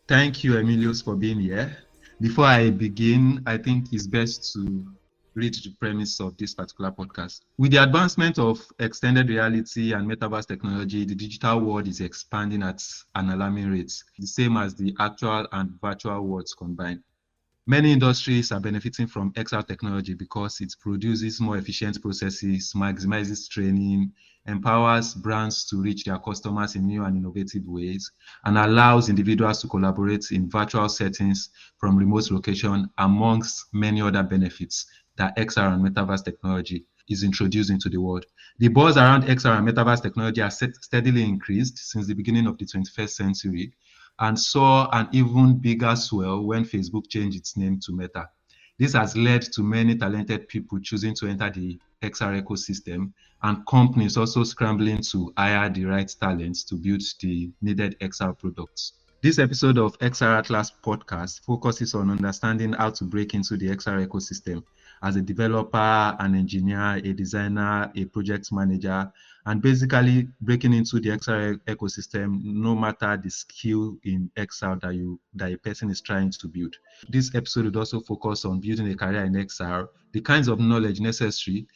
Thank you, Emilius, for being here. Before I begin, I think it's best to read the premise of this particular podcast. With the advancement of extended reality and metaverse technology, the digital world is expanding at an alarming rate, the same as the actual and virtual worlds combined. Many industries are benefiting from XR technology because it produces more efficient processes, maximizes training, empowers brands to reach their customers in new and innovative ways, and allows individuals to collaborate in virtual settings from remote location, amongst many other benefits that XR and metaverse technology is introduced into the world. The buzz around XR and metaverse technology has steadily increased since the beginning of the 21st century, and saw an even bigger swell when Facebook changed its name to Meta. This has led to many talented people choosing to enter the XR ecosystem, and companies also scrambling to hire the right talents to build the needed XR products. This episode of XR Atlas podcast focuses on understanding how to break into the XR ecosystem as a developer, an engineer, a designer, a project manager, and basically breaking into the XR ecosystem, no matter the skill in XR that a person is trying to build. This episode would also focus on building a career in XR, the kinds of knowledge necessary,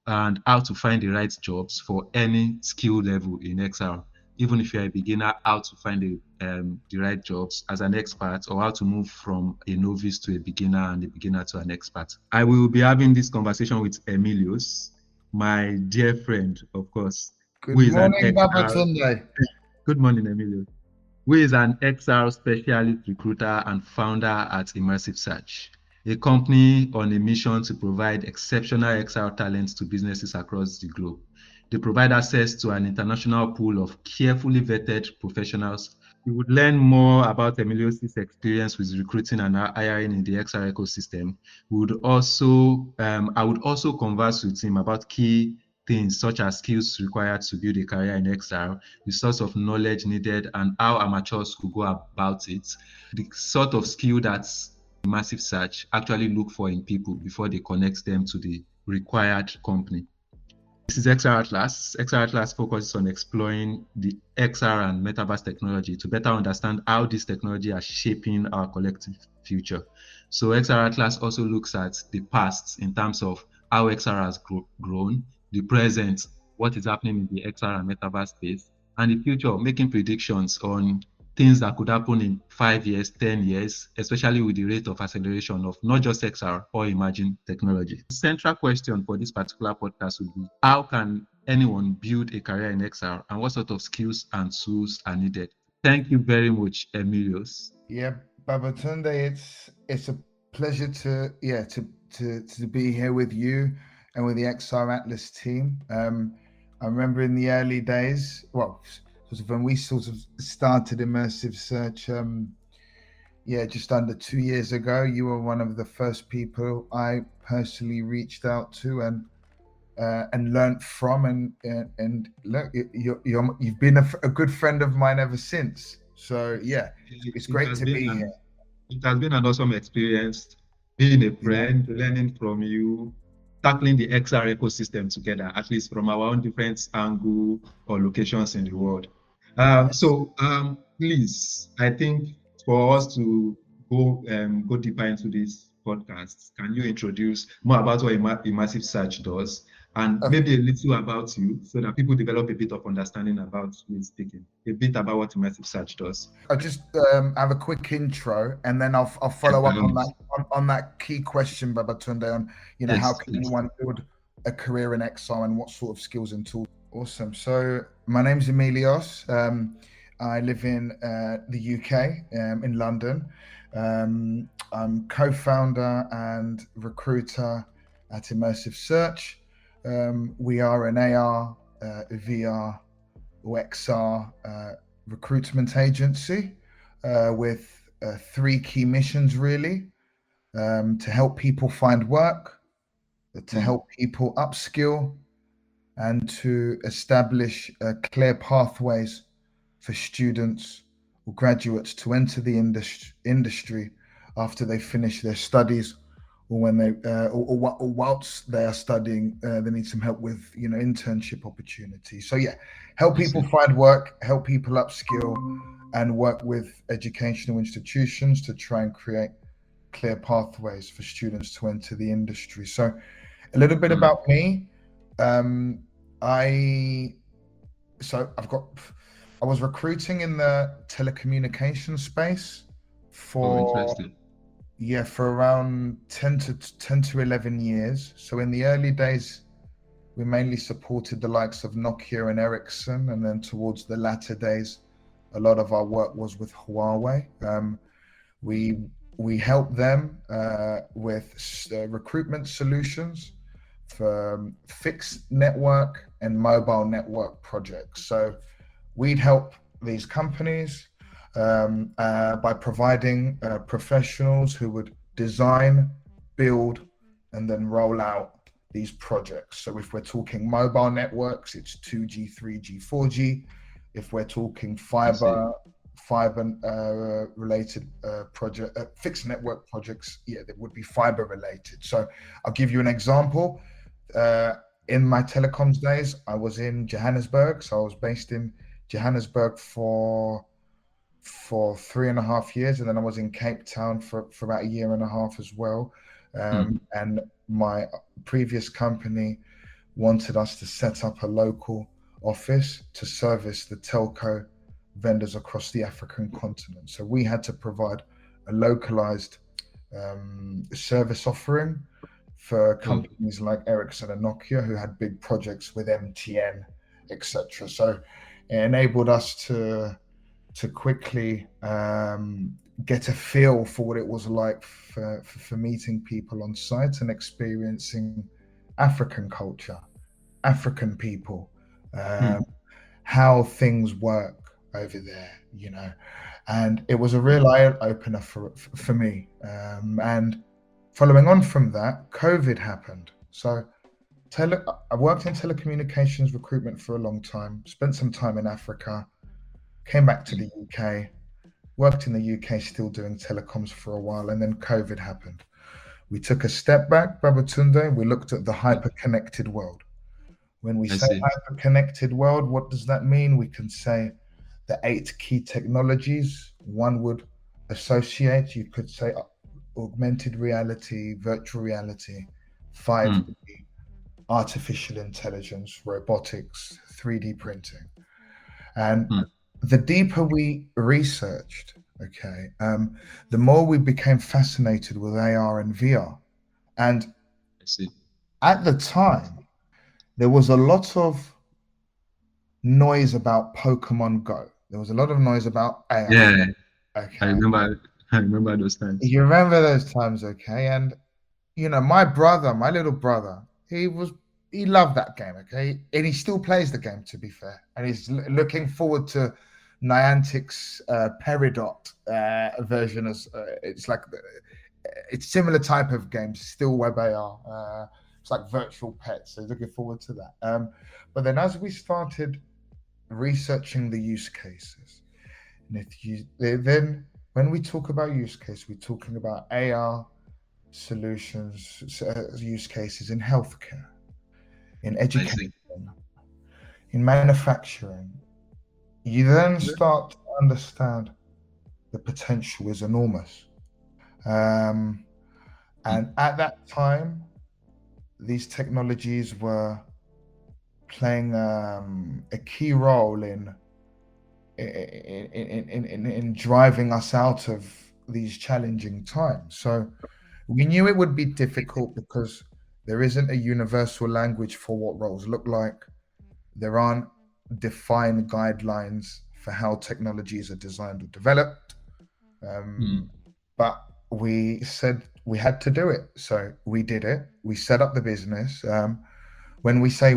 and how to find the right jobs for any skill level in XR. Even if you're a beginner, how to find the right jobs as an expert, or how to move from a novice to a beginner and a beginner to an expert. I will be having this conversation with Emilius, my dear friend, of course, who Good is an morning, XR. Babatunde. Good morning, Emilius. Who is an XR specialist recruiter and founder at Immersive Search, a company on a mission to provide exceptional XR talents to businesses across the globe. They provide access to an international pool of carefully vetted professionals. We would learn more about Emilius' experience with recruiting and hiring in the XR ecosystem. I would also converse with him about key things such as skills required to build a career in XR, the source of knowledge needed, and how amateurs could go about it, the sort of skill that Massive Search actually look for in people before they connect them to the required company. This is XR Atlas. XR Atlas focuses on exploring the XR and metaverse technology to better understand how this technology are shaping our collective future. So XR Atlas also looks at the past in terms of how XR has grown, the present, what is happening in the XR and metaverse space, and the future, making predictions on things that could happen in 5 years, 10 years, especially with the rate of acceleration of not just XR or emerging technology. The central question for this particular podcast would be, how can anyone build a career in XR, and what sort of skills and tools are needed? Thank you very much, Emilius. Yeah, Babatunde, it's a pleasure to be here with you and with the XR Atlas team. I remember in the early days, well, sort of when we sort of started Immersive Search, just under 2 years ago, you were one of the first people I personally reached out to and learnt from, and look, you've been a good friend of mine ever since. So yeah, it's It great has to been be an here. it has been an awesome experience being a Yeah, friend, learning from you, tackling the XR ecosystem together, at least from our own different angle or locations in the world. yes. Please, I think for us to go deeper into this podcast, can you introduce more about what Immersive Search does, and Of maybe a little about you, so that people develop a bit of understanding about who is speaking, a bit about what Immersive Search does? I'll just have a quick intro, and then I'll Yes, follow by up all on that means. on that key question, Babatunde, on how Yes, can please. anyone build a career in XR and what sort of skills and tools. Awesome. So my name's Emilios. I live in the UK, in London. I'm co-founder and recruiter at Immersive Search. We are an AR, VR, or XR recruitment agency with three key missions, really: to help people find work, to Mm, help people upskill, and to establish clear pathways for students or graduates to enter the industry after they finish their studies or when they or whilst they are studying, they need some help with internship opportunities. So yeah, help I people see. find work, help people upskill, and work with educational institutions to try and create clear pathways for students to enter the industry. So a little bit Mm. about me. Um, I I've got. I was recruiting in the telecommunications space Oh, for interesting. for around 10 to 11 years. So in the early days, we mainly supported the likes of Nokia and Ericsson, and then towards the latter days, a lot of our work was with Huawei. We we help them with recruitment solutions for fixed network and mobile network projects. So we'd help these companies by providing professionals who would design, build, and then roll out these projects. So if we're talking mobile networks, it's 2G, 3G, 4G. If we're talking I see. fiber related project fixed network projects, yeah, that would be fiber related. So I'll give you an example. uh, in my telecoms days, I was in Johannesburg. So I was based in Johannesburg for 3.5 years, and then I was in Cape Town for about a year and a half as well. Mm. And my previous company wanted us to set up a local office to service the telco vendors across the African continent. So we had to provide a localized service offering for Oh, companies like Ericsson and Nokia, who had big projects with MTN, etc. So it enabled us to quickly get a feel for what it was like for meeting people on site and experiencing African culture, African people, um, mm. how things work over there, and it was a Mm. real eye opener for me. And following on from that, COVID happened. So I worked in telecommunications recruitment for a long time, spent some time in Africa, came back to Mm. the UK, worked in the UK still doing telecoms for a while, and then COVID happened. We took a step back, Babatunde. We looked at the Mm. hyper-connected world. When we I say see. hyper-connected world, what does that mean? We can say the 8 key technologies one would associate. You could say augmented reality, virtual reality, Mm. 5G, artificial intelligence, robotics, 3D printing. And Mm. the deeper we researched, okay, the more we became fascinated with AR and VR. And I see. at the time, there was a lot of noise about Pokemon Go. There was a lot of noise about AR. Yeah, I Okay. remember. I remember those times. You remember those times, okay? And my brother, my little brother, he loved that game, okay? And he still plays the game, to be fair. And he's looking forward to Niantic's Peridot version. As it's like it's similar type of games, still web AR. It's like virtual pets. So he's looking forward to that. But then as we started researching the use cases, and if you then when we talk about use case, we're talking about AR solutions, use cases in healthcare, in I education, see. in manufacturing. You then Yeah. start to understand the potential is enormous. Um, Mm. and at that time, these technologies were playing a key role in driving us out of these challenging times. So we knew it would be difficult because there isn't a universal language for what roles look like. There aren't defined guidelines for how technologies are designed or developed. Mm. Um, but we said we had to do it. So we did it. We set up the business. When I say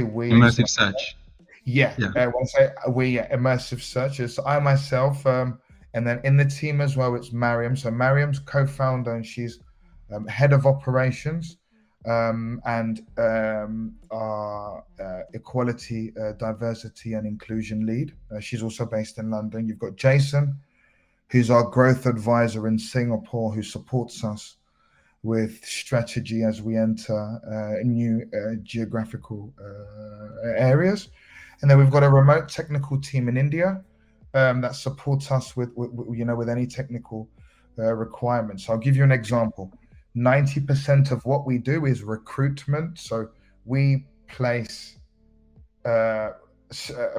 we, it's Immersive search. yeah, Yeah, when I say we, yeah, immersive searchers. So I myself, and then in the team as well, it's Mariam. So Mariam's co-founder, and she's head of operations, and our equality, diversity, and inclusion lead. She's also based in London. You've got Jason, who's our growth advisor in Singapore, who supports us with strategy as we enter new geographical areas. And then we've got a remote technical team in India that supports us with any technical requirements. I'll give you an example. 90% of what we do is recruitment. So we place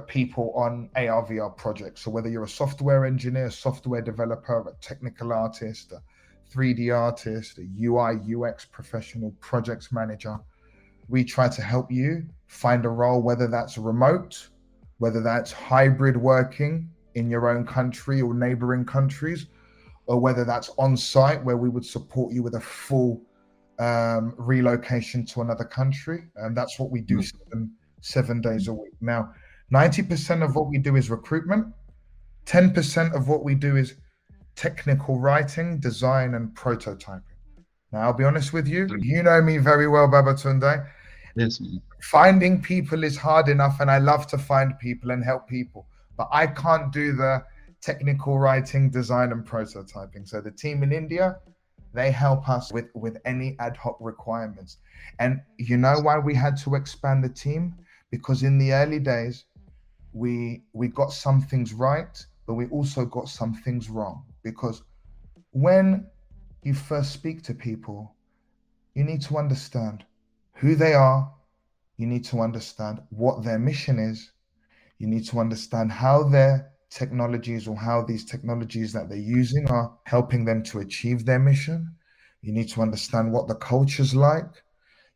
people on AR VR projects. So whether you're a software engineer, software developer, a technical artist, a 3D artist, a UI UX professional, projects manager, we try to help you find a role, whether that's remote, whether that's hybrid working in your own country or neighboring countries, or whether that's on site where we would support you with a full relocation to another country. And that's what we do 7 days a week. Now, 90% of what we do is recruitment. 10% of what we do is technical writing, design, and prototyping. Now, I'll be honest with you. You know me very well, Babatunde. Yes, man. Finding people is hard enough, and I love to find people and help people. But I can't do the technical writing, design, and prototyping. So the team in India, they help us with any ad hoc requirements. And you know why we had to expand the team? Because in the early days, we got some things right, but we also got some things wrong. Because when you first speak to people, you need to understand who they are. You need to understand what their mission is. You need to understand how their technologies or how these technologies that they're using are helping them to achieve their mission. You need to understand what the culture's like.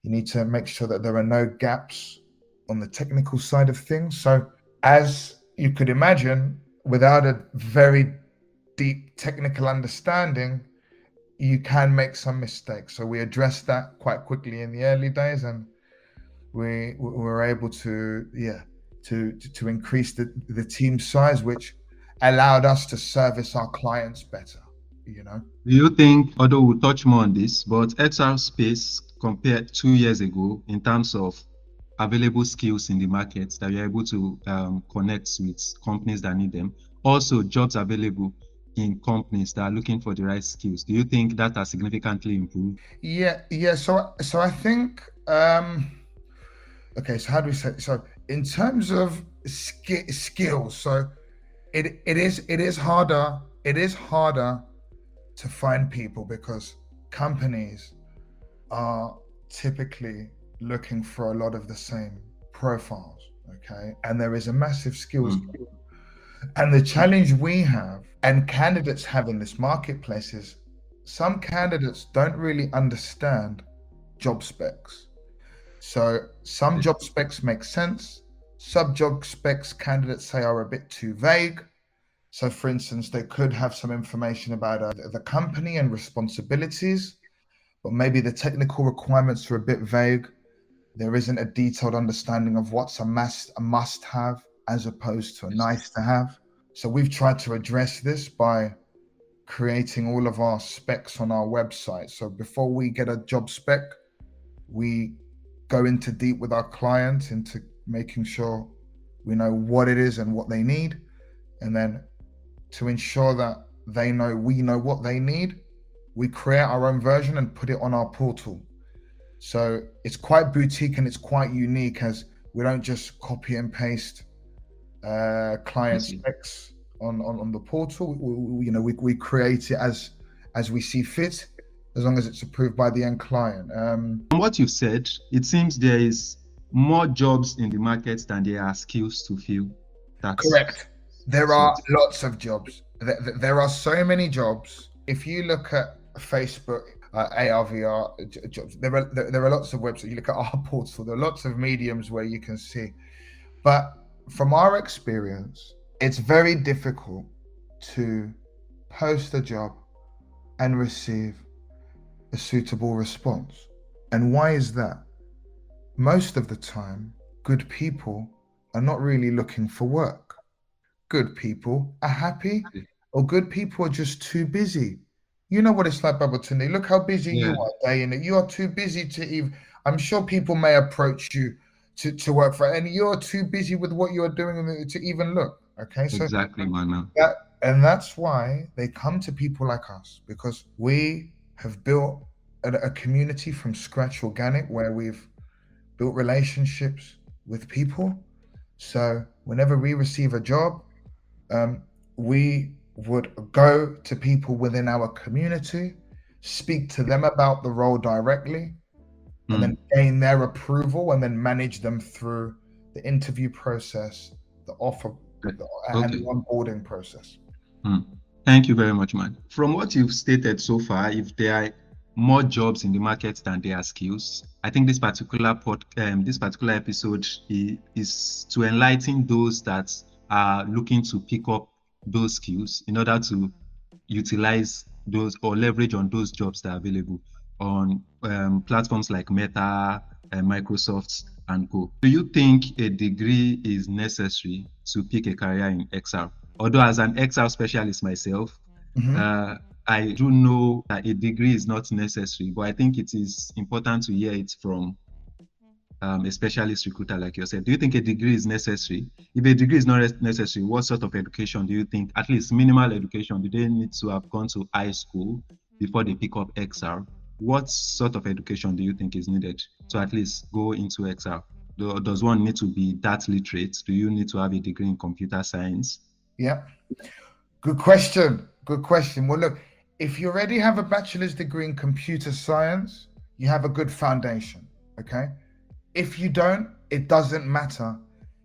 You need to make sure that there are no gaps on the technical side of things. So as you could imagine, without a very deep technical understanding, you can make some mistakes. So we addressed that quite quickly in the early days, and we were able to increase the team size, which allowed us to service our clients better. Do you think, although we'll touch more on this, but XR space compared 2 years ago in terms of available skills in the market that you're able to connect with companies that need them, also jobs available in companies that are looking for the right skills, do you think that has significantly improved? Yeah. So I think okay. So how do we say? So in terms of skills, so it is harder. It is harder to find people because companies are typically looking for a lot of the same profiles. Okay, and there is a massive skills gap. And the challenge we have and candidates have in this marketplace is some candidates don't really understand job specs. So some job specs make sense. Some job specs candidates say are a bit too vague. So for instance, they could have some information about the company and responsibilities, but maybe the technical requirements are a bit vague. There isn't a detailed understanding of what's a must have as opposed to a nice to have. So we've tried to address this by creating all of our specs on our website. So before we get a job spec, we go into deep with our clients into making sure we know what it is and what they need. And then to ensure that we know what they need, we create our own version and put it on our portal. So it's quite boutique and it's quite unique, as we don't just copy and paste client specs on the portal. We create it as we see fit, as long as it's approved by the end client. From what you said, it seems there is more jobs in the market than there are skills to fill. That's correct. There are lots of jobs. There are so many jobs. If you look at Facebook, AR, VR jobs, there are lots of websites. You look at our portal, there are lots of mediums where you can see. But from our experience, it's very difficult to post a job and receive a suitable response. And why is that? Most of the time, good people are not really looking for work. Good people are happy, or good people are just too busy. You know what it's like, Babatunde. Look how busy you are day in. You are too busy to even. I'm sure people may approach you to work for, and you're too busy with what you're doing to even look. Okay, so exactly, man. And that's why they come to people like us, because we have built a community from scratch, organic, where we've built relationships with people. So whenever we receive a job, we would go to people within our community, speak to them about the role directly, and then gain their approval, and then manage them through the interview process, the offer, and Okay. the onboarding process. Thank you very much, man. From what you've stated so far, if there are more jobs in the market than there are skills, I think this particular episode is to enlighten those that are looking to pick up those skills in order to utilize those or leverage on those jobs that are available on platforms like Meta, Microsoft, and Co. Do you think a degree is necessary to pick a career in XR? Although as an XR specialist myself, I do know that a degree is not necessary, but I think it is important to hear it from a specialist recruiter like yourself. Do you think a degree is necessary? If a degree is not necessary, what sort of education do you think, at least minimal education, do they need to have gone to high school before they pick up XR? What sort of education do you think is needed to at least go into XR? Does one need to be that literate? Do you need to have a degree in computer science? Yeah. Good question. Good question. Well, look, if you already have a bachelor's degree in computer science, you have a good foundation. Okay. If you don't, it doesn't matter.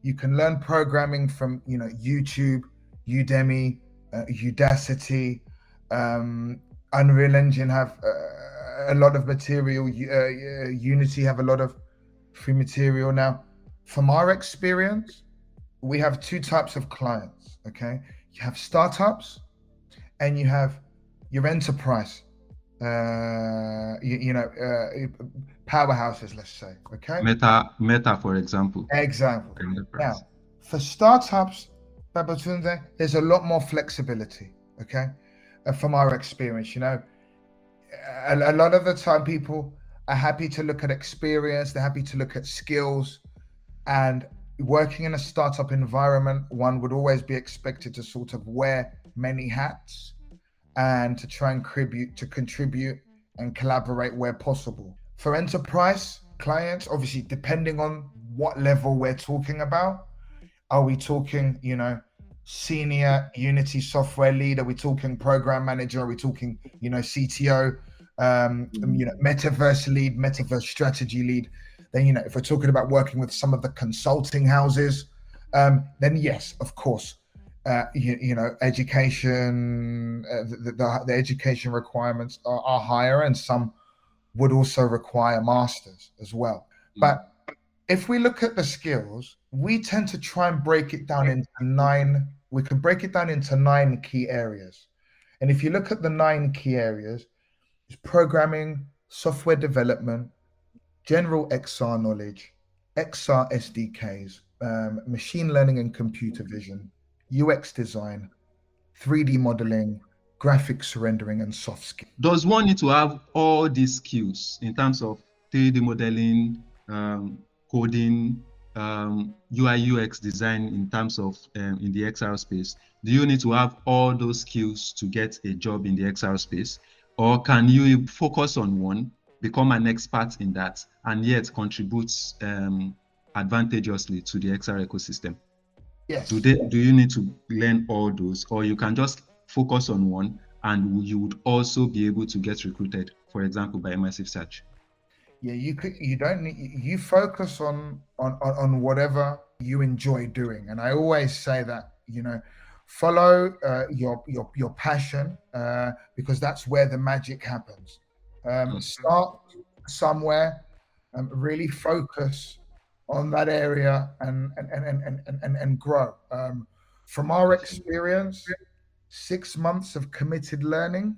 You can learn programming from, YouTube, Udemy, Udacity, Unreal Engine have a lot of material. Unity have a lot of free material. Now, from our experience, we have two types of clients. Okay, you have startups, and you have your enterprise. Powerhouses, let's say. Okay. Meta, for example. Example. Enterprise. Now, for startups, Babatunde, there's a lot more flexibility. Okay, from our experience, a lot of the time people are happy to look at experience. They're happy to look at skills, and working in a startup environment, one would always be expected to sort of wear many hats and to try and contribute and collaborate where possible. For enterprise clients, obviously, depending on what level we're talking about, are we talking, senior Unity software lead? Are we talking program manager? Are we talking, CTO, Metaverse lead, Metaverse strategy lead? Then, if we're talking about working with some of the consulting houses, then yes, of course, education, the education requirements are higher, and some would also require masters as well. But if we look at the skills, we tend to try and break it down into nine. We can break it down into 9 key areas. And if you look at the 9 key areas, it's programming, software development, general XR knowledge, XR SDKs, machine learning and computer vision, UX design, 3D modeling, graphics rendering, and soft skills. Does one need to have all these skills in terms of 3D modeling, coding, UI UX design in terms of in the XR space? Do you need to have all those skills to get a job in the XR space? Or can you focus on one, become an expert in that, and yet contribute advantageously to the XR ecosystem? Yes. Do you need to learn all those, or you can just focus on one and you would also be able to get recruited, for example, by Immersive Search? Yeah, you don't need, you focus on whatever you enjoy doing. And I always say that, follow your passion, because that's where the magic happens. Start somewhere, really focus on that area and grow. From our experience, 6 months of committed learning,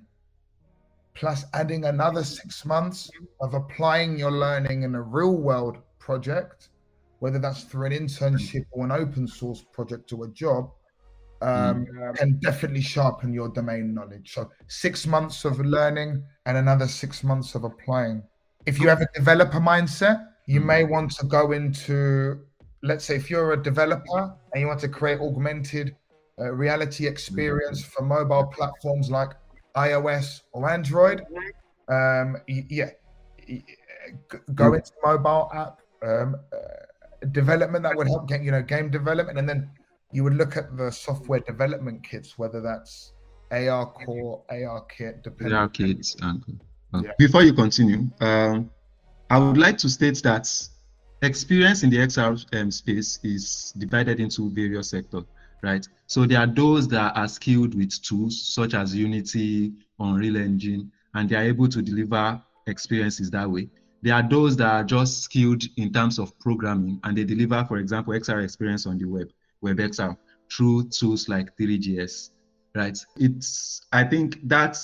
plus adding another 6 months of applying your learning in a real world project, whether that's through an internship or an open source project or a job, can definitely sharpen your domain knowledge. So 6 months of learning and another 6 months of applying. If you have a developer mindset, you may want to go into, let's say, if you're a developer and you want to create augmented reality experience for mobile platforms like iOS or Android, Yeah, go into mobile app development. That would help game development, and then you would look at the software development kits, whether that's AR Core, AR Kit, There depending. are kids. And Yeah. before you continue, I would like to state that experience in the XR space is divided into various sectors, right? So there are those that are skilled with tools such as Unity, Unreal Engine, and they are able to deliver experiences that way. There are those that are just skilled in terms of programming, and they deliver, for example, XR experience on the web XR, through tools like 3GS, right? I think that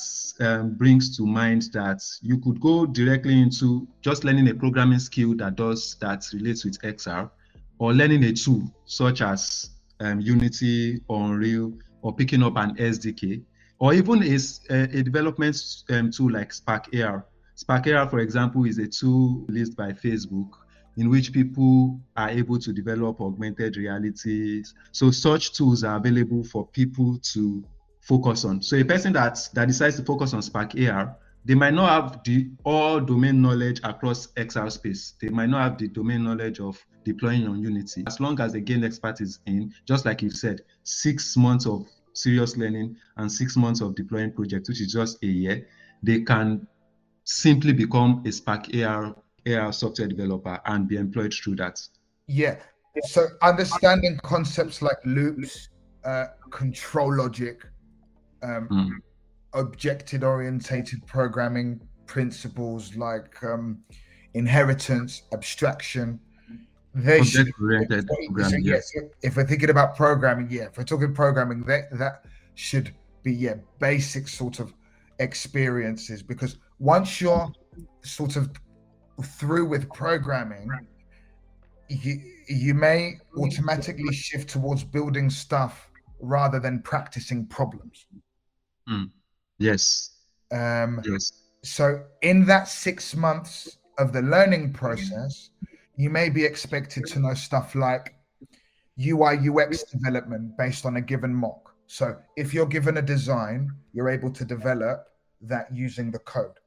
brings to mind that you could go directly into just learning a programming skill that relates with XR, or learning a tool such as Unity or Unreal, or picking up an SDK, or even a development tool like Spark AR. Spark AR, for example, is a tool released by Facebook in which people are able to develop augmented reality. So such tools are available for people to focus on. So a person that decides to focus on Spark AR, they might not have the all domain knowledge across XR space. They might not have the domain knowledge of deploying on Unity. As long as they gain expertise in, just like you said, 6 months of serious learning and 6 months of deploying projects, which is just a year, they can simply become a Spark AR software developer and be employed through that. Yeah. So understanding concepts like loops, control logic, Mm. objective orientated programming principles like inheritance, abstraction, they should. Object-oriented So programming, yeah. yes, if we're thinking about programming, if we're talking programming, that should be basic sort of experiences, because once you're sort of through with programming, you may automatically shift towards building stuff rather than practicing problems. Mm. Yes. Um, Yes. so in that 6 months of the learning process, you may be expected to know stuff like UI UX development based on a given mock. So if you're given a design, you're able to develop that using the code.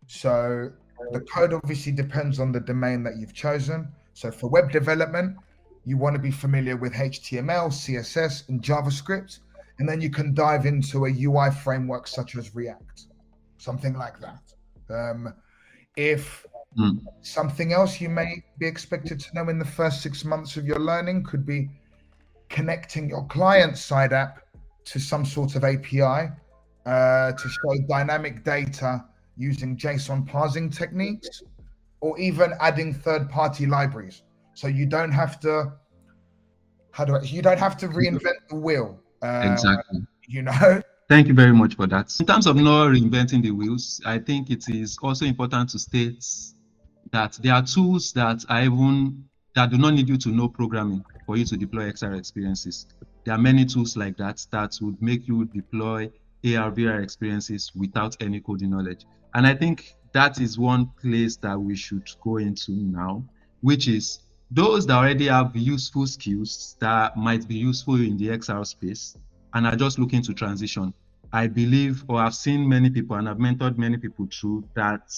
So the code obviously depends on the domain that you've chosen. So for web development, you want to be familiar with HTML, CSS, and JavaScript, and then you can dive into a UI framework such as React, something like that. If something else you may be expected to know in the first 6 months of your learning could be connecting your client side app to some sort of API to show dynamic data using JSON parsing techniques, or even adding third-party libraries. So you don't have to reinvent the wheel. Exactly. You know. Thank you very much for that. In terms of not reinventing the wheels, I think it is also important to state that there are tools that do not need you to know programming for you to deploy XR experiences. There are many tools like that that would make you deploy AR, VR experiences without any coding knowledge. And I think that is one place that we should go into now, which is those that already have useful skills that might be useful in the XR space and are just looking to transition. I believe, or I've seen many people and I've mentored many people through that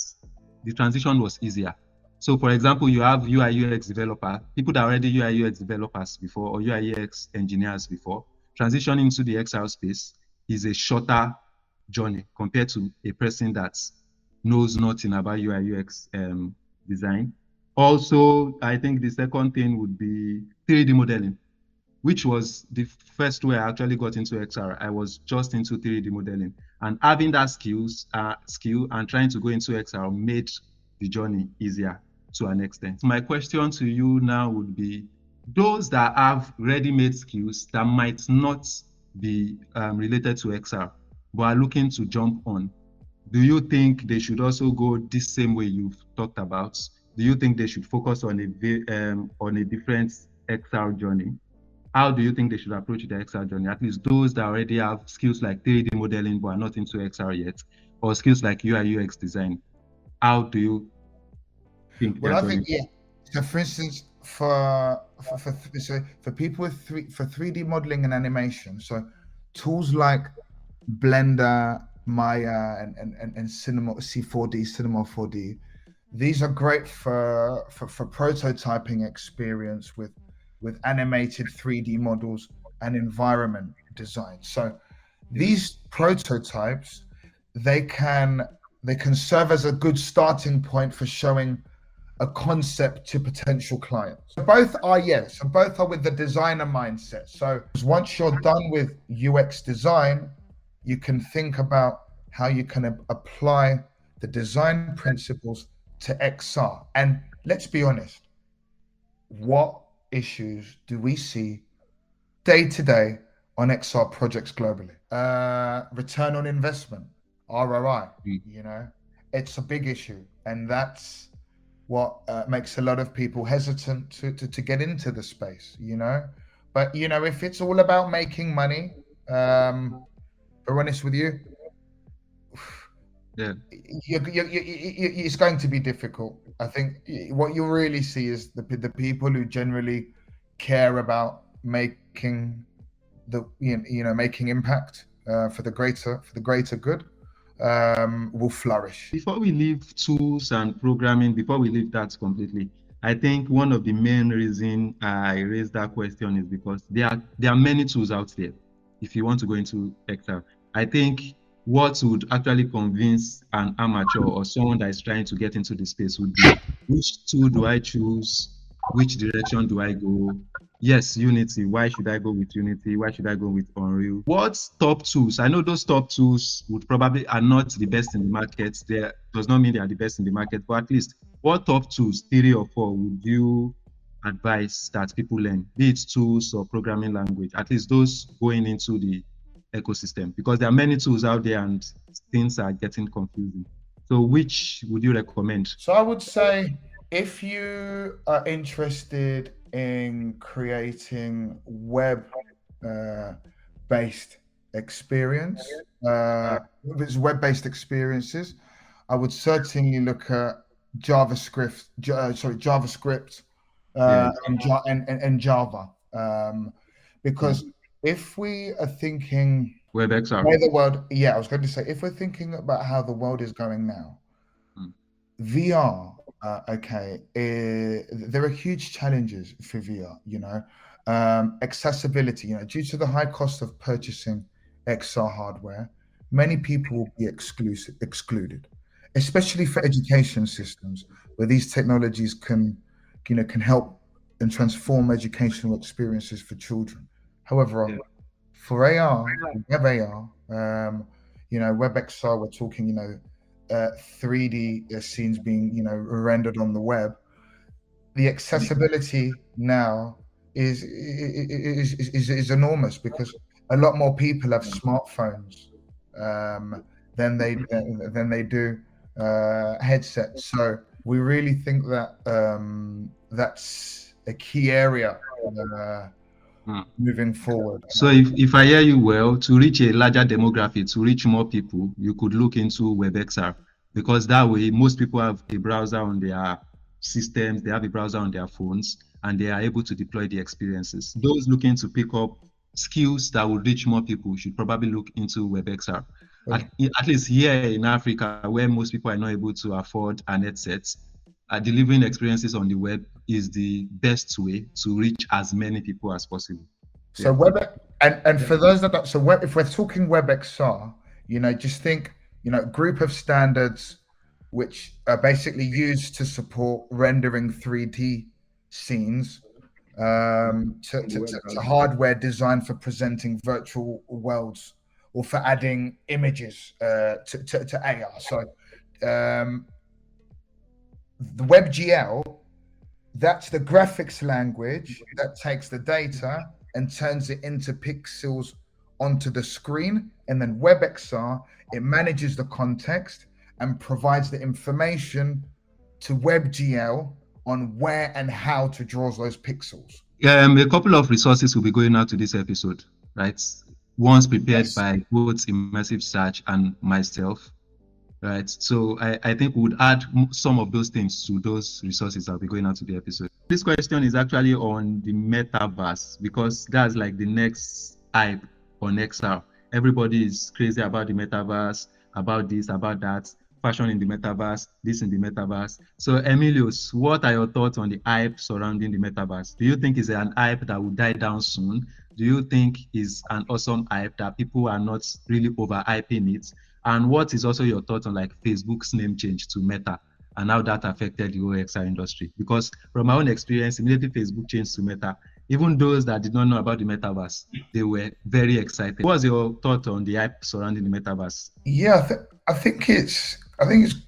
the transition was easier. So for example, you have UI UX developer, people that are already UI UX developers before, or UI UX engineers before. Transitioning into the XR space is a shorter journey compared to a person that knows nothing about UI UX design. Also, I think the second thing would be 3D modeling, which was the first way I actually got into XR. I was just into 3D modeling, and having that skill and trying to go into XR made the journey easier to an extent. My question to you now would be, those that have ready-made skills that might not be related to XR, but are looking to jump on, do you think they should also go this same way you've talked about? Do you think they should focus on a different XR journey? How do you think they should approach the XR journey? At least those that already have skills like 3D modeling but are not into XR yet, or skills like UI UX design. How do you think Well, their I journey? think So, for instance, for people with 3D modeling and animation, so tools like Blender, Maya, and Cinema C4D, Cinema 4D. These are great for prototyping experience with animated 3D models and environment design. So these prototypes, they can they can serve as a good starting point for showing a concept to potential clients. Both are, yes, so both are with the designer mindset. So once you're done with UX design, you can think about how you can apply the design principles to XR. And let's be honest, what issues do we see day to day on XR projects globally? Return on investment, ROI. You know, it's a big issue, and that's what makes a lot of people hesitant to get into the space. You know, but you know, if it's all about making money, to be honest with you, Yeah. it's going to be difficult. I think what you really see is the people who generally care about making making impact for the greater good will flourish. Before we leave tools and programming, before we leave that completely, I think one of the main reason I raised that question is because there are many tools out there. If you want to go into Excel, I think what would actually convince an amateur or someone that is trying to get into the space would be, which tool do I choose? Which direction do I go? Yes, Unity. Why should I go with Unity? Why should I go with Unreal? What top tools? I know those top tools would probably are not the best in the market. There does not mean they are the best in the market, but at least what top tools, 3 or 4, would you advise that people learn, be it tools or programming language, at least those going into the ecosystem? Because there are many tools out there and things are getting confusing. So which would you recommend? So I would say if you are interested in creating web based experience, if it's web-based experiences, I would certainly look at JavaScript and Java, because if we are thinking WebXR. where the world, yeah, I was going to say, if we're thinking about how the world is going now, VR, there are huge challenges for VR, you know. Accessibility, you know, due to the high cost of purchasing XR hardware, many people will be excluded, especially for education systems where these technologies can help and transform educational experiences for children. However, for AR, web AR, WebXR, we're talking, 3D scenes being, rendered on the web. The accessibility now is enormous because a lot more people have smartphones than they do headsets. So we really think that that's a key area moving forward. So if I hear you well, to reach a larger demographic, to reach more people, you could look into WebXR, because that way most people have a browser on their systems, they have a browser on their phones, and they are able to deploy the experiences. Those looking to pick up skills that will reach more people should probably look into WebXR. At least here in Africa, where most people are not able to afford an headset, delivering experiences on the web is the best way to reach as many people as possible. So for those that don't, if we're talking WebXR, just think, group of standards which are basically used to support rendering 3D scenes to hardware designed for presenting virtual worlds or for adding images to AR. So the WebGL, that's the graphics language that takes the data and turns it into pixels onto the screen. And then WebXR, it manages the context and provides the information to WebGL on where and how to draw those pixels. A couple of resources will be going out to this episode, right? One's prepared by both Immersive Search and myself, right? So I think we would add some of those things to those resources that will be going out to the episode. This question is actually on the Metaverse, because that's like the next hype on XR. Everybody is crazy about the Metaverse. about this, about that, fashion in the metaverse, this in the metaverse. So, Emilius, what are your thoughts on the hype surrounding the metaverse? Do you think it's an hype that will die down soon? Do you think it's an awesome hype that people are not really overhyping it? And what is also your thought on like Facebook's name change to Meta and how that affected the whole XR industry? Because from my own experience, immediately Facebook changed to Meta, even those that did not know about the metaverse, they were very excited. What's your thought on the hype surrounding the metaverse? Yeah, I think it's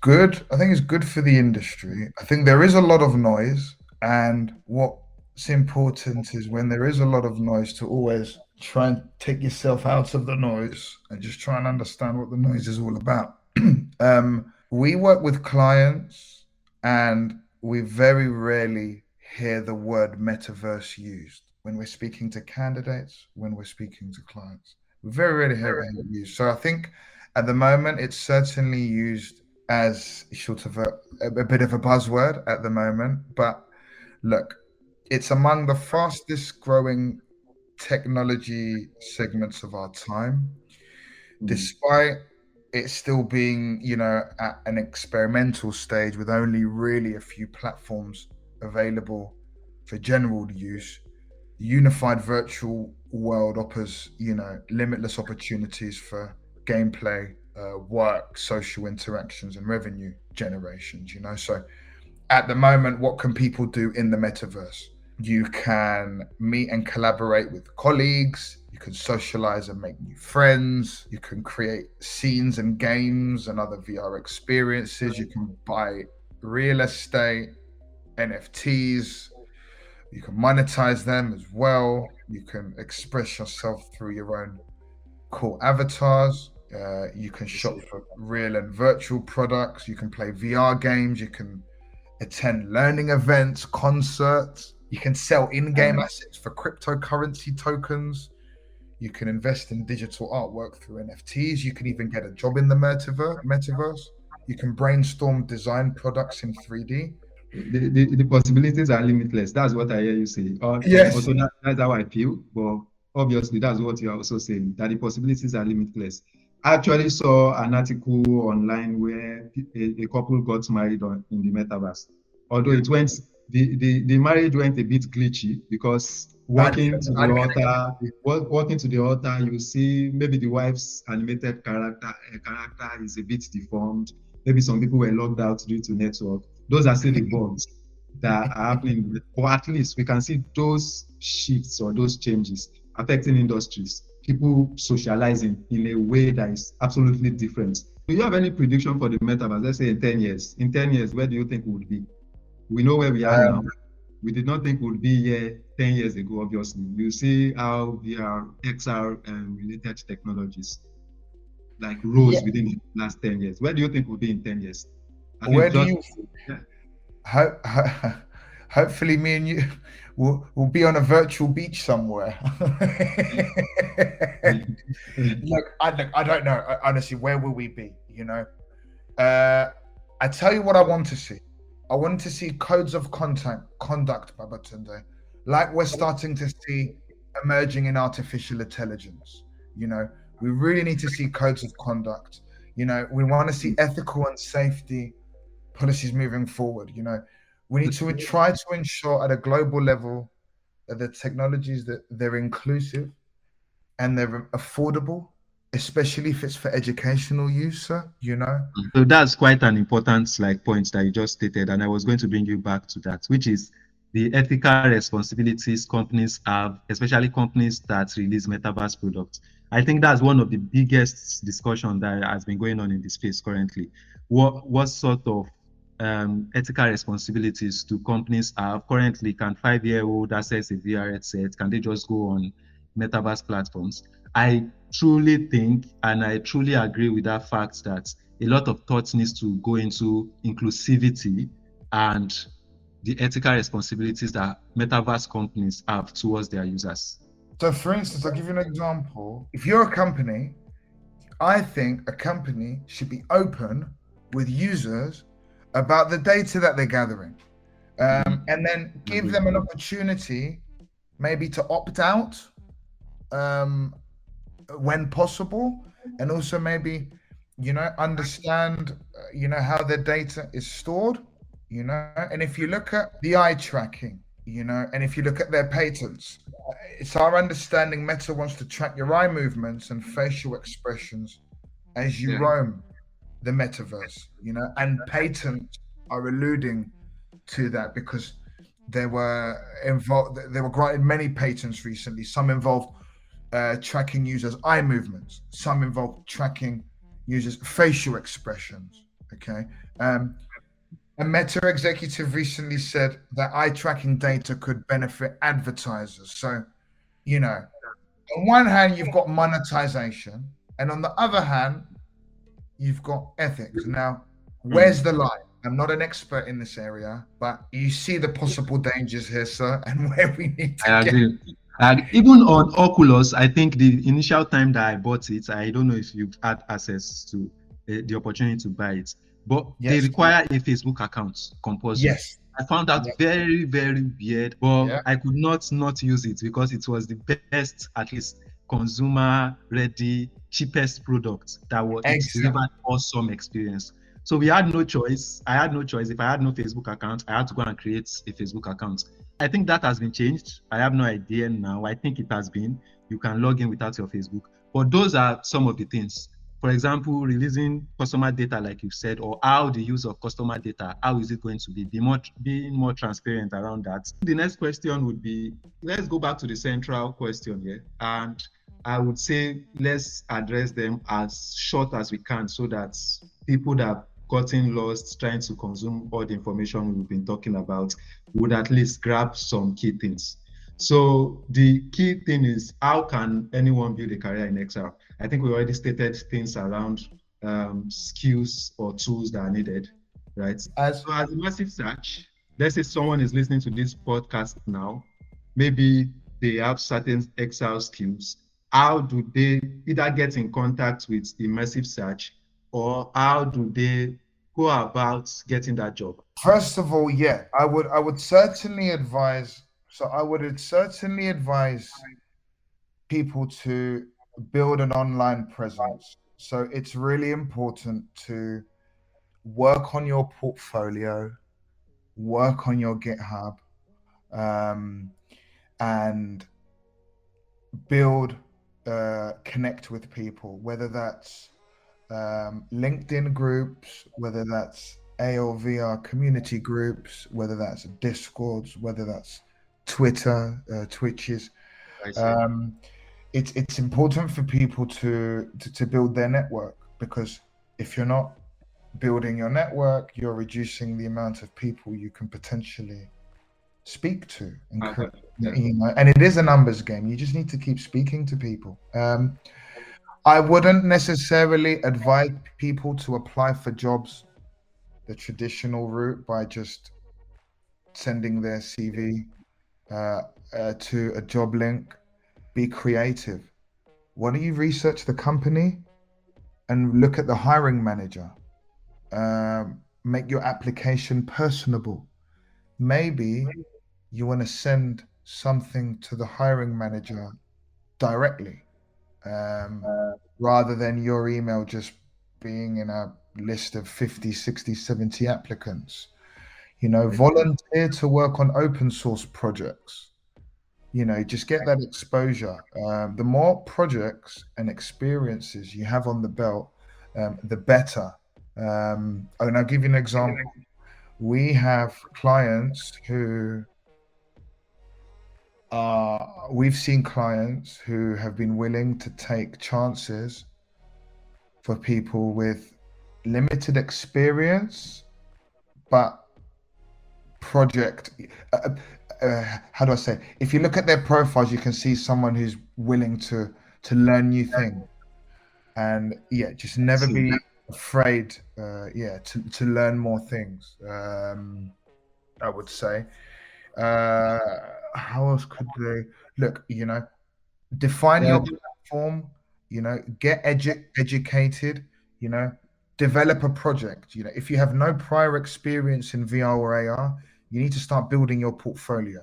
good. I think it's good for the industry. I think there is a lot of noise, and what's important is when there is a lot of noise to always try and take yourself out of the noise and just try and understand what the noise is all about. We work with clients, and we very rarely hear the word metaverse used when we're speaking to candidates, when we're speaking to clients. We very rarely hear it used. So I think at the moment it's certainly used as sort of a bit of a buzzword at the moment. But look, it's among the fastest growing technology segments of our time, despite it still being, at an experimental stage with only really a few platforms available for general use. The unified virtual world offers, limitless opportunities for gameplay, work, social interactions, and revenue generations. So at the moment, what can people do in the metaverse? You can meet and collaborate with colleagues. You can socialize and make new friends. You can create scenes and games and other VR experiences. You can buy real estate, NFTs. You can monetize them as well. You can express yourself through your own cool avatars. You can shop for real and virtual products. You can play VR games. You can attend learning events, concerts. You can sell in-game assets for cryptocurrency tokens. You can invest in digital artwork through NFTs. You can even get a job in the metaverse. You can brainstorm design products in 3D. The possibilities are limitless. That's what I hear you say. Yes. Also, that's how I feel. But obviously, that's what you are also saying, that the possibilities are limitless. I actually saw an article online where a couple got married in the metaverse. Although the marriage went a bit glitchy because walking to the altar, you see maybe the wife's animated character is a bit deformed. Maybe some people were logged out due to network. Those are still the bugs that are happening. Or at least we can see those shifts or those changes affecting industries, people socializing in a way that is absolutely different. Do you have any prediction for the metaverse? Let's say in 10 years. In 10 years, where do you think we would be? We know where we are now. We did not think we would be here 10 years ago, obviously. You see how VR, XR, and related technologies like rose within the last 10 years. Where do you think we'll be in 10 years? Where do you... Hopefully me and you will be on a virtual beach somewhere. Look, I don't know. Honestly, where will we be? I tell you what I want to see. I want to see codes of conduct, Babatunde, like we're starting to see emerging in artificial intelligence. We really need to see codes of conduct. We want to see ethical and safety policies moving forward. We need to try to ensure at a global level that the technologies that they're inclusive and they're affordable, especially if it's for educational use, sir. So that's quite an important point that you just stated, and I was going to bring you back to that, which is the ethical responsibilities companies have, especially companies that release metaverse products. I think that's one of the biggest discussion that has been going on in the space currently. What sort of ethical responsibilities do companies have currently? Can 5-year-old access a VR headset? Can they just go on metaverse platforms? I truly think, and I truly agree with that fact, that a lot of thought needs to go into inclusivity and the ethical responsibilities that metaverse companies have towards their users. So, for instance, I'll give you an example. If you're a company, I think a company should be open with users about the data that they're gathering, and then give them an opportunity maybe to opt out when possible, and also maybe understand, how their data is stored, and if you look at the eye tracking, and if you look at their patents, it's our understanding Meta wants to track your eye movements and facial expressions as you Yeah. roam the metaverse, and patents are alluding to that because they were granted many patents recently. Some involved tracking users' eye movements. Some involved tracking users' facial expressions. Okay. A Meta executive recently said that eye tracking data could benefit advertisers. So, on one hand, you've got monetization, and on the other hand, you've got ethics. Now, where's the line? I'm not an expert in this area, but you see the possible dangers here, sir, and where we need to I get. agree. Even on Oculus, I think the initial time that I bought it, I don't know if you've had access to the opportunity to buy it, but they Yes, require a Facebook account compulsory. yes, I found that yes, very, very weird, but yeah, I could not use it because it was the best, at least consumer ready, cheapest product it exactly. delivered awesome experience. So we had no choice. I had no choice. If I had no Facebook account, I had to go and create a Facebook account. I think that has been changed. I have no idea now. I think it has been. You can log in without your Facebook. But those are some of the things. For example, releasing customer data, like you said, or how the use of customer data, how is it going to be? Being more transparent around that. The next question would be, let's go back to the central question here. And I would say let's address them as short as we can so that people that have gotten lost trying to consume all the information we've been talking about would at least grab some key things. So the key thing is, how can anyone build a career in XR? I think we already stated things around skills or tools that are needed, right? As So as a massive search, let's say someone is listening to this podcast now, maybe they have certain XR skills. How do they either get in contact with immersive search, or how do they go about getting that job? First of all, yeah, I would certainly advise. So I would certainly advise people to build an online presence. So it's really important to work on your portfolio, work on your GitHub, um, and build, connect with people, whether that's LinkedIn groups, whether that's ALVR community groups, whether that's Discords, whether that's Twitter, Twitches. I see. Um, it's important for people to build their network, because if you're not building your network, you're reducing the amount of people you can potentially speak to and create. Yeah. And it is a numbers game. You just need to keep speaking to people. I wouldn't necessarily advise people to apply for jobs the traditional route by just sending their CV to a job link. Be creative. Why don't you research the company and look at the hiring manager? Make your application personable. Maybe you want to send something to the hiring manager directly, um, rather than your email just being in a list of 50, 60, 70 applicants. Volunteer to work on open source projects. Just get that exposure. The more projects and experiences you have on the belt, the better. And I'll give you an example. We have clients who we've seen clients who have been willing to take chances for people with limited experience, but project. How do I say? If you look at their profiles, you can see someone who's willing to learn new things, and yeah, just I never see. be afraid. To learn more things. I would say. Uh, how else could they look? Define Yeah, your platform. Get educated. You know, develop a project. If you have no prior experience in VR or AR, you need to start building your portfolio.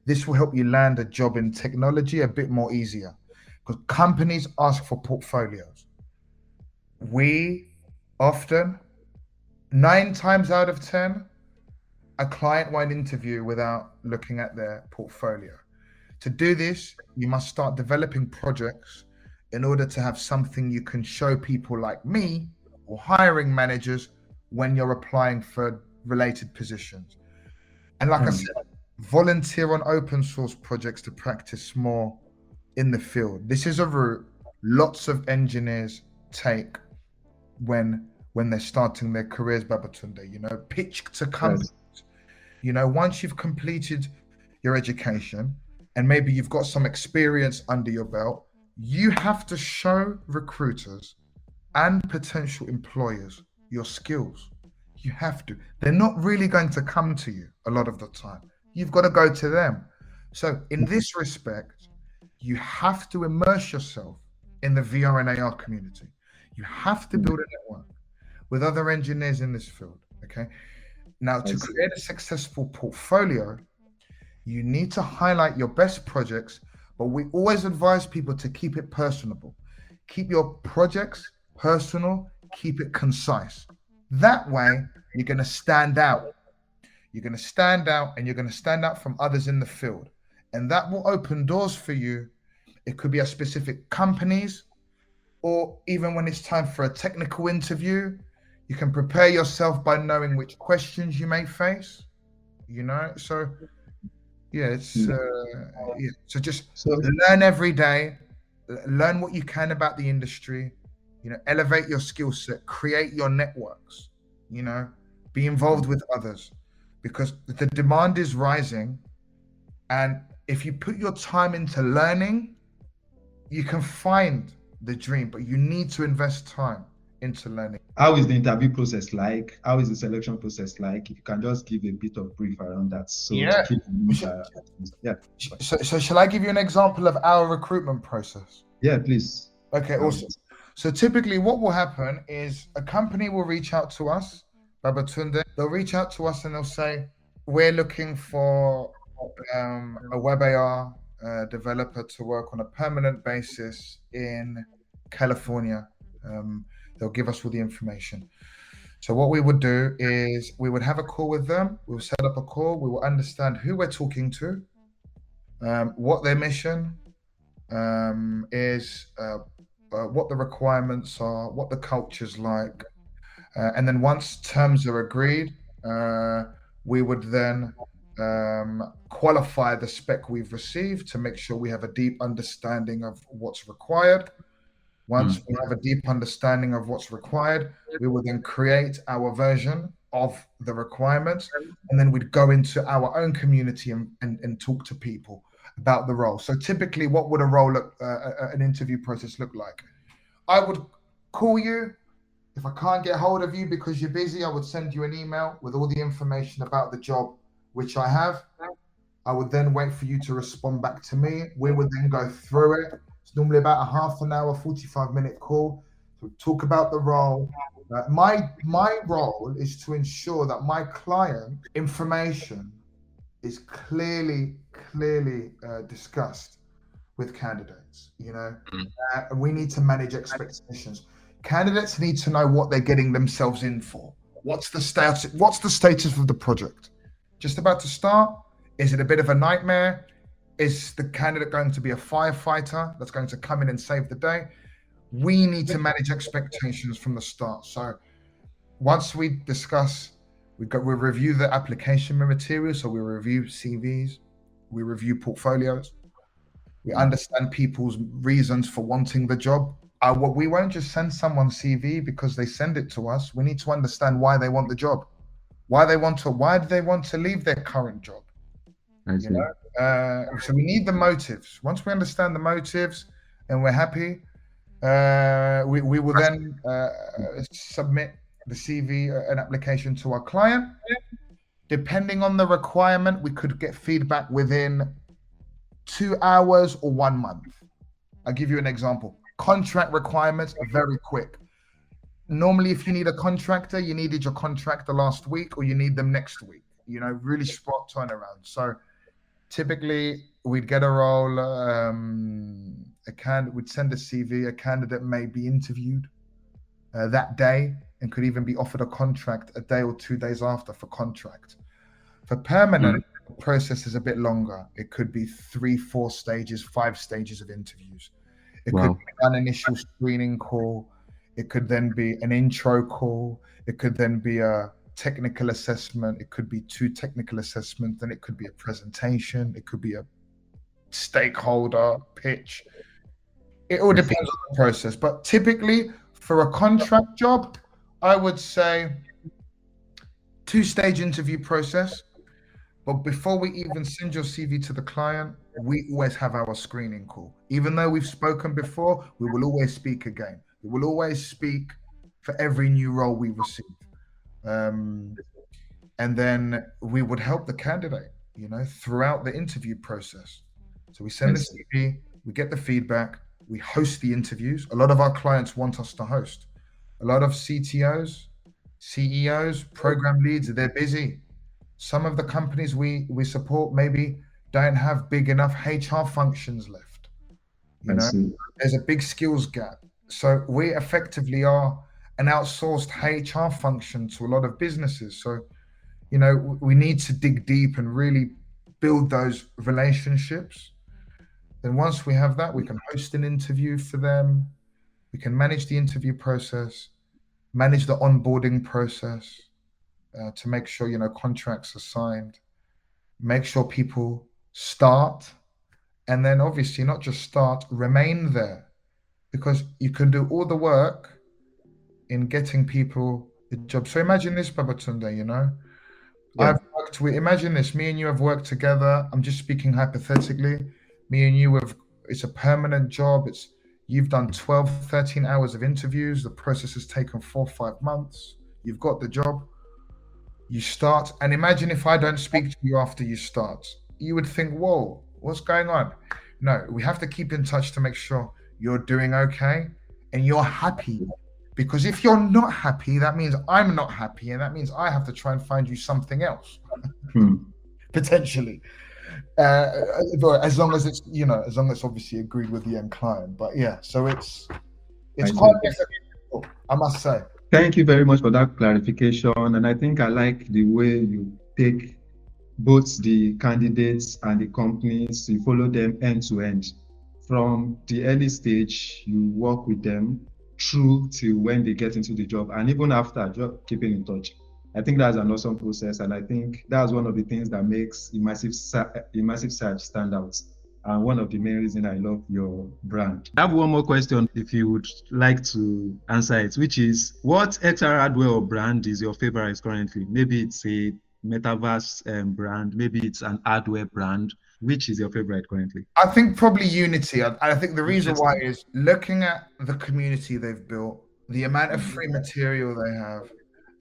This will help you land a job in technology a bit more easier, because companies ask for portfolios. We Often, 9 times out of 10, a client won't interview without looking at their portfolio. To do this, you must start developing projects in order to have something you can show people like me or hiring managers when you're applying for related positions. And like I said, volunteer on open source projects to practice more in the field. This is a route lots of engineers take when they're starting their careers, Babatunde. Pitch to companies. Once you've completed your education and maybe you've got some experience under your belt, you have to show recruiters and potential employers your skills. You have to. They're not really going to come to you a lot of the time. You've got to go to them. So in this respect, you have to immerse yourself in the VR and AR community. You have to build a network with other engineers in this field. Okay. Now, to create a successful portfolio, you need to highlight your best projects, but we always advise people to keep it personable. Keep your projects personal, keep it concise. That way, you're going to stand out. You're going to stand out and you're going to stand out from others in the field. And that will open doors for you. It could be at specific companies, or even when it's time for a technical interview, you can prepare yourself by knowing which questions you may face, So, yeah, So just learn every day, learn what you can about the industry, elevate your skill set, create your networks, be involved with others, because the demand is rising. And if you put your time into learning, you can find the dream, but you need to invest time into learning. How is the interview process like? How is the selection process like? If you can just give a bit of brief around that. So So shall I give you an example of our recruitment process? Yeah, please. Okay, awesome. So typically what will happen is a company will reach out to us, Babatunde. They'll reach out to us and they'll say, we're looking for a web AR developer to work on a permanent basis in California. They'll give us all the information. So what we would do is we would have a call with them. We'll set up a call. We will understand who we're talking to, what their mission is, what the requirements are, what the culture's like. And then once terms are agreed, we would then qualify the spec we've received to make sure we have a deep understanding of what's required. Once we have a deep understanding of what's required, we will then create our version of the requirements, and then we'd go into our own community and talk to people about the role. So typically, what would a role look, an interview process look like? I would call you. If I can't get hold of you because you're busy, I would send you an email with all the information about the job, which I have. I would then wait for you to respond back to me. We would then go through it. It's normally about a half an hour, 45-minute call to talk about the role. My role is to ensure that my client information is clearly discussed with candidates. We need to manage expectations. Candidates need to know what they're getting themselves in for. What's the status of the project? Just about to start? Is it a bit of a nightmare? Is the candidate going to be a firefighter that's going to come in and save the day? We need to manage expectations from the start. So once we discuss, we review the application material. So we review CVs, we review portfolios, we understand people's reasons for wanting the job. We won't just send someone CV because they send it to us. We need to understand why they want the job, why do they want to leave their current job. So we need the motives. Once we understand the motives and we're happy, we will then submit the CV, an application to our client. Depending on the requirement, we could get feedback within 2 hours or 1 month. I'll give you an example. Contract requirements are very quick. Normally, if you need a contractor, you needed your contractor last week or you need them next week. Really spot turnaround. So typically, we'd get a role, we'd send a CV, a candidate may be interviewed that day, and could even be offered a contract a day or 2 days after for contract. For permanent, the process is a bit longer. It could be 3, 4 stages, 5 stages of interviews. It could Wow. be an initial screening call. It could then be an intro call. It could then be a technical assessment. It could be 2 technical assessments. Then it could be a presentation. It could be a stakeholder pitch. It all depends on the process. But typically, for a contract job, I would say 2-stage interview process. But before we even send your CV to the client, we always have our screening call. Even though we've spoken before, we will always speak again. We will always speak for every new role we receive. And then we would help the candidate, throughout the interview process. So we send the CV, we get the feedback, we host the interviews. A lot of our clients want us to host. A lot of CTOs, CEOs, program leads, they're busy. Some of the companies we support maybe don't have big enough HR functions left. There's a big skills gap. So we effectively are an outsourced HR function to a lot of businesses. So, we need to dig deep and really build those relationships. Then once we have that, we can host an interview for them. We can manage the interview process, manage the onboarding process, to make sure, contracts are signed, make sure people start, and then obviously not just start, remain there, because you can do all the work in getting people the job. So imagine this, Babatunde, imagine this, me and you have worked together. I'm just speaking hypothetically. Me and you it's a permanent job. You've done 12, 13 hours of interviews. The process has taken 4 or 5 months. You've got the job. You start, and imagine if I don't speak to you after you start. You would think, whoa, what's going on? No, we have to keep in touch to make sure you're doing okay and you're happy. Because if you're not happy, that means I'm not happy, and that means I have to try and find you something else, potentially. As long as it's obviously agreed with the end client. But yeah, so it's quite difficult, I must say. Thank you very much for that clarification. And I think I like the way you take both the candidates and the companies, you follow them end to end. From the early stage, you work with them through to when they get into the job, and even after, just keeping in touch. I think that's an awesome process, and I think that's one of the things that makes Immersive Search stand out. And one of the main reasons I love your brand. I have one more question, if you would like to answer it, which is, what XR hardware or brand is your favorite currently? Maybe it's a Metaverse brand, maybe it's an hardware brand. Which is your favorite currently? I think probably Unity. I think the reason why is looking at the community they've built, the amount of free material they have,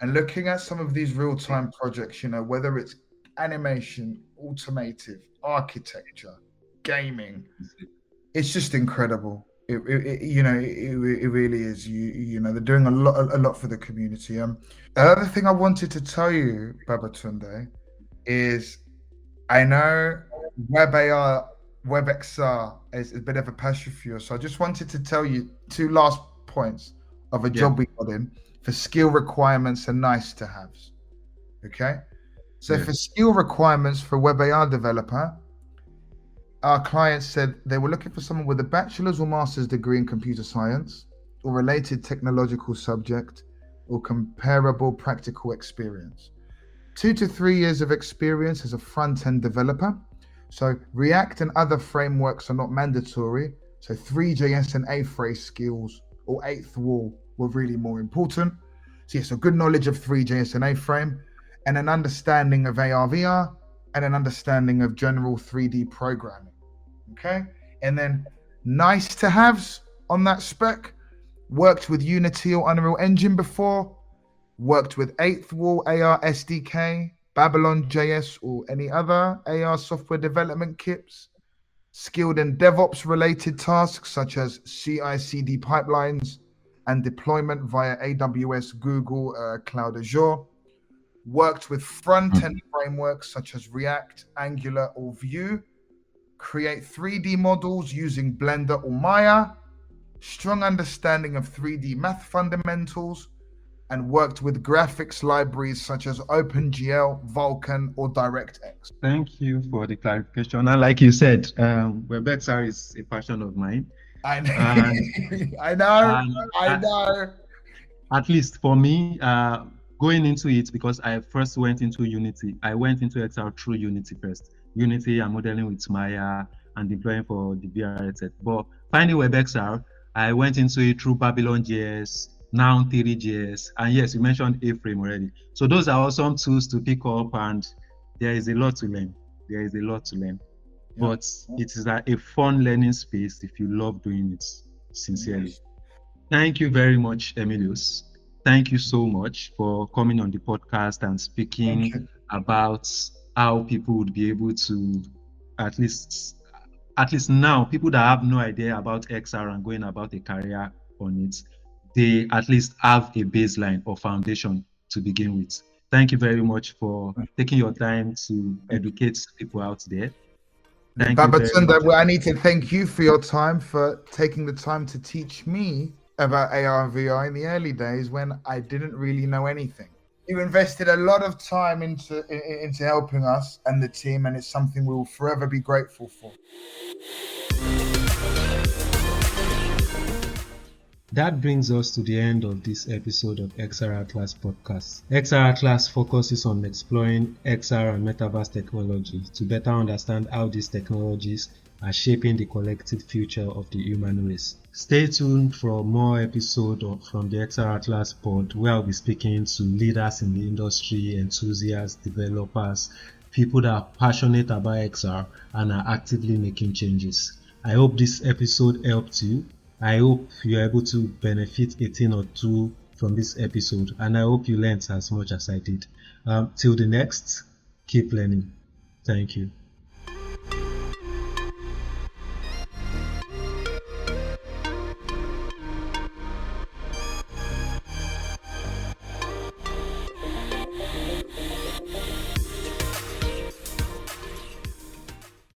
and looking at some of these real-time projects, whether it's animation, automotive, architecture, gaming, it's just incredible. It really is. They're doing a lot for the community. Another thing I wanted to tell you, Babatunde, is I know WebXR is a bit of a passion for you. So I just wanted to tell you 2 last points of a job we got in for skill requirements and nice to haves. Okay. So for skill requirements for WebAR developer, our clients said they were looking for someone with a bachelor's or master's degree in computer science or related technological subject or comparable practical experience. 2 to 3 years of experience as a front-end developer. So React and other frameworks are not mandatory. So 3JS and A-Phrase skills or 8th wall were really more important. So yes, a good knowledge of 3JS and A-Frame and an understanding of AR/VR and an understanding of general 3D programming. Okay. And then nice to haves on that spec, worked with Unity or Unreal Engine before, worked with 8th Wall AR SDK, Babylon JS, or any other AR software development kits, skilled in DevOps related tasks such as CI/CD pipelines and deployment via AWS, Google, Cloud Azure, worked with front-end frameworks such as React, Angular, or Vue, create 3D models using Blender or Maya, strong understanding of 3D math fundamentals, and worked with graphics libraries such as OpenGL, Vulkan, or DirectX. Thank you for the clarification. And like you said, WebXR is a passion of mine. I know, And, I know, and I know. at least for me, going into it, because I first went into Unity, I went into XR through Unity first. Unity and modeling with Maya and deploying for the VR headset. But finding WebXR, I went into it through Babylon JS, now 3JS, and yes, you mentioned A-Frame already. So those are awesome tools to pick up, and there is a lot to learn. There is a lot to learn. Yeah. But it is a fun learning space if you love doing it sincerely. Yes. Thank you very much, Emilius. Thank you so much for coming on the podcast and speaking about how people would be able to at least now, people that have no idea about XR and going about a career on it, they at least have a baseline or foundation to begin with. Thank you very much for taking your time to educate people out there. Thank you very much. Babatunde, I need to thank you for your time, for taking the time to teach me about AR and VR in the early days when I didn't really know anything. You invested a lot of time into helping us and the team, and it's something we will forever be grateful for. That brings us to the end of this episode of XR Atlas podcast. XR Atlas focuses on exploring XR and Metaverse technology to better understand how these technologies are shaping the collective future of the human race. Stay tuned for more episodes from the XR Atlas pod, where I'll be speaking to leaders in the industry, enthusiasts, developers, people that are passionate about XR and are actively making changes. I hope this episode helped you. I hope you're able to benefit a thing or two from this episode, and I hope you learned as much as I did. Till the next, keep learning. Thank you.